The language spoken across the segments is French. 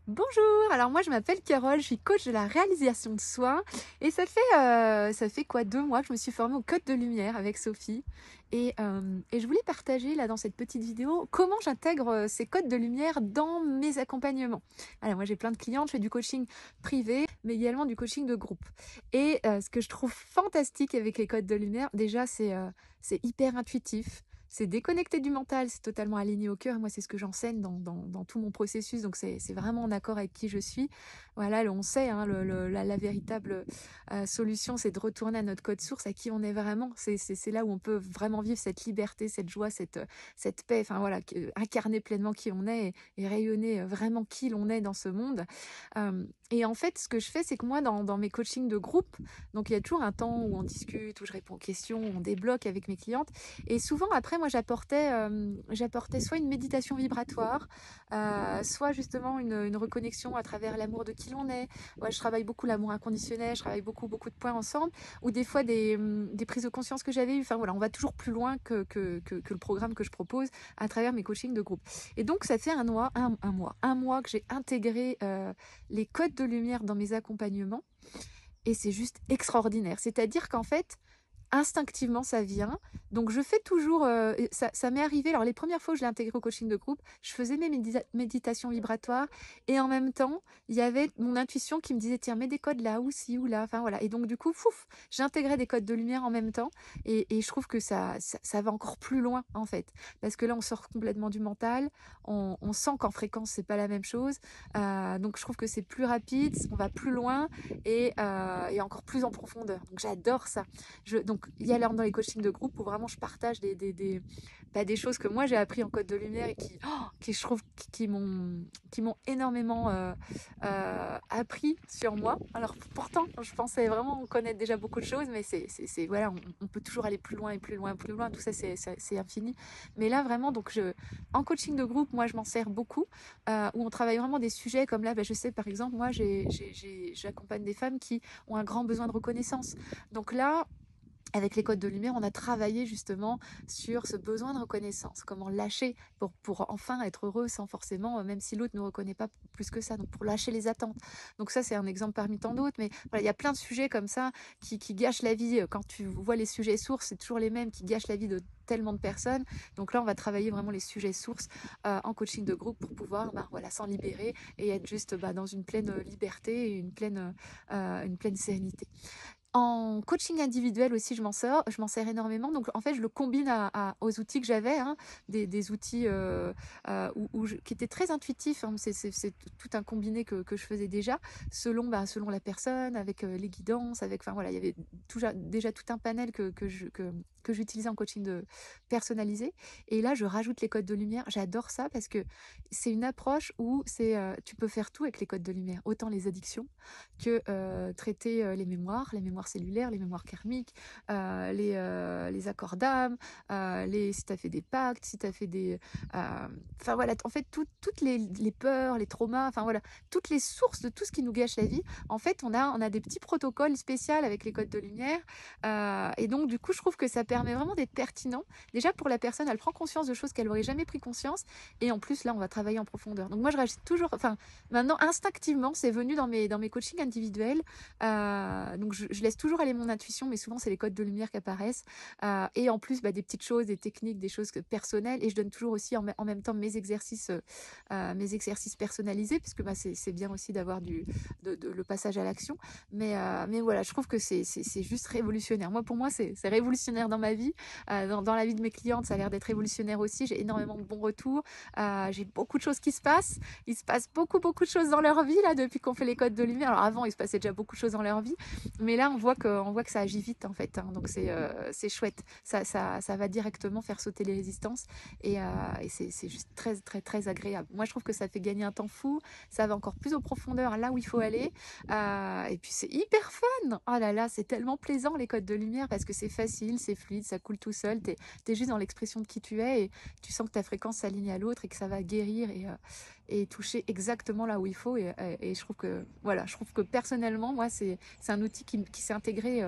Bonjour, alors moi je m'appelle Carole, je suis coach de la réalisation de soi et ça fait quoi 2 mois que je me suis formée au code de lumière avec Sophie et je voulais partager là dans cette petite vidéo comment j'intègre ces codes de lumière dans mes accompagnements. Alors moi j'ai plein de clientes, je fais du coaching privé mais également du coaching de groupe et ce que je trouve fantastique avec les codes de lumière déjà c'est hyper intuitif. C'est déconnecté du mental, c'est totalement aligné au cœur. Moi, c'est ce que j'enseigne dans tout mon processus. Donc, c'est vraiment en accord avec qui je suis. Voilà, on sait, hein, la véritable solution, c'est de retourner à notre code source, à qui on est vraiment. C'est là où on peut vraiment vivre cette liberté, cette joie, cette paix. Enfin, voilà, incarner pleinement qui on est et rayonner vraiment qui l'on est dans ce monde. Et en fait, ce que je fais, c'est que moi, dans mes coachings de groupe, donc il y a toujours un temps où on discute, où je réponds aux questions, où on débloque avec mes clientes. Et souvent, après, moi, j'apportais soit une méditation vibratoire, soit justement une reconnexion à travers l'amour de qui l'on est. Ouais, je travaille beaucoup l'amour inconditionnel, je travaille beaucoup de points ensemble, ou des fois des prises de conscience que j'avais eues. Enfin voilà, on va toujours plus loin que le programme que je propose à travers mes coachings de groupe. Et donc, ça fait un mois que j'ai intégré les codes de lumière dans mes accompagnements. Et c'est juste extraordinaire. C'est-à-dire qu'en fait, instinctivement, ça vient. Donc, je fais toujours. Ça m'est arrivé. Alors, les premières fois où je l'ai intégré au coaching de groupe, je faisais mes méditations vibratoires. Et en même temps, il y avait mon intuition qui me disait tiens, mets des codes là, ou ci, ou là. Enfin, voilà. Et donc, du coup, fouf, j'intégrais des codes de lumière en même temps. Et je trouve que ça va encore plus loin, en fait. Parce que là, on sort complètement du mental. On sent qu'en fréquence, c'est pas la même chose. Donc, je trouve que c'est plus rapide. On va plus loin et encore plus en profondeur. Donc, j'adore ça. Donc, il y a dans les coachings de groupe où vraiment je partage des choses que moi j'ai appris en code de lumière et qui je trouve qui m'ont énormément appris sur moi. Alors pourtant, je pensais vraiment connaître déjà beaucoup de choses, mais voilà, on peut toujours aller plus loin et plus loin, plus loin. Tout ça, c'est infini. Mais là, vraiment, en coaching de groupe, moi, je m'en sers beaucoup, où on travaille vraiment des sujets comme là, je sais, par exemple, moi, j'accompagne des femmes qui ont un grand besoin de reconnaissance. Donc là, avec les codes de lumière, on a travaillé justement sur ce besoin de reconnaissance, comment lâcher pour enfin être heureux sans forcément, même si l'autre ne nous reconnaît pas plus que ça, donc pour lâcher les attentes. Donc ça, c'est un exemple parmi tant d'autres, mais voilà, il y a plein de sujets comme ça qui gâchent la vie. Quand tu vois les sujets sources, c'est toujours les mêmes qui gâchent la vie de tellement de personnes. Donc là, on va travailler vraiment les sujets sources en coaching de groupe pour pouvoir voilà, s'en libérer et être juste dans une pleine liberté et une pleine sérénité. En coaching individuel aussi, je m'en sers énormément. Donc, en fait, je le combine aux outils que j'avais, hein, des outils qui étaient très intuitifs. Hein. C'est tout un combiné que je faisais déjà, selon la personne, avec les guidances, enfin voilà, il y avait déjà tout un panel que j'utilisais en coaching personnalisé. Et là, je rajoute les codes de lumière. J'adore ça parce que c'est une approche où tu peux faire tout avec les codes de lumière, autant les addictions que traiter les mémoires cellulaires, les mémoires karmiques, les accords d'âme, si tu as fait des pactes, si tu as fait enfin voilà, en fait, toutes les peurs, les traumas, enfin voilà, toutes les sources de tout ce qui nous gâche la vie, en fait, on a des petits protocoles spéciaux avec les codes de lumière. Et donc, du coup, je trouve que ça permet vraiment d'être pertinent. Déjà, pour la personne, elle prend conscience de choses qu'elle n'aurait jamais pris conscience. Et en plus, là, on va travailler en profondeur. Donc, moi, je rajoute toujours, enfin, maintenant, instinctivement, c'est venu dans mes coachings individuels. Donc, je laisse toujours aller mon intuition, mais souvent, c'est les codes de lumière qui apparaissent. Et en plus, des petites choses, des techniques, des choses personnelles. Et je donne toujours aussi en même temps mes exercices personnalisés, puisque c'est bien aussi d'avoir le passage à l'action. Mais voilà, je trouve que c'est juste révolutionnaire. Pour moi, c'est révolutionnaire dans ma vie. Dans la vie de mes clientes, ça a l'air d'être révolutionnaire aussi. J'ai énormément de bons retours. J'ai beaucoup de choses qui se passent. Il se passe beaucoup de choses dans leur vie là depuis qu'on fait les codes de lumière. Alors avant, il se passait déjà beaucoup de choses dans leur vie, mais là, on voit que ça agit vite en fait. Hein. Donc c'est chouette. Ça va directement faire sauter les résistances et c'est juste très agréable. Moi, je trouve que ça fait gagner un temps fou. Ça va encore plus en profondeur là où il faut aller. Et puis c'est hyper fun. Oh là là, c'est tellement plaisant les codes de lumière parce que c'est facile, c'est fluide, ça coule tout seul. T'es juste dans l'expression de qui tu es et tu sens que ta fréquence s'aligne à l'autre et que ça va guérir et toucher exactement là où il faut. Et je trouve que, voilà, je trouve que personnellement, moi, c'est un outil qui s'est intégré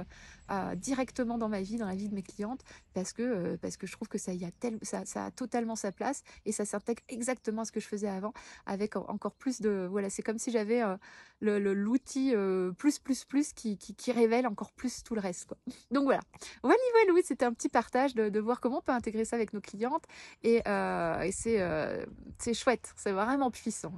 directement dans ma vie, dans la vie de mes clientes, parce que je trouve que ça a totalement sa place et ça s'intègre exactement à ce que je faisais avant, avec encore plus de... Voilà, c'est comme si j'avais l'outil plus qui révèle encore plus tout le reste, quoi. Donc voilà. Voilà, oui, c'était un petit partage de voir comment on peut intégrer ça avec nos clientes et c'est chouette, c'est vraiment puissant.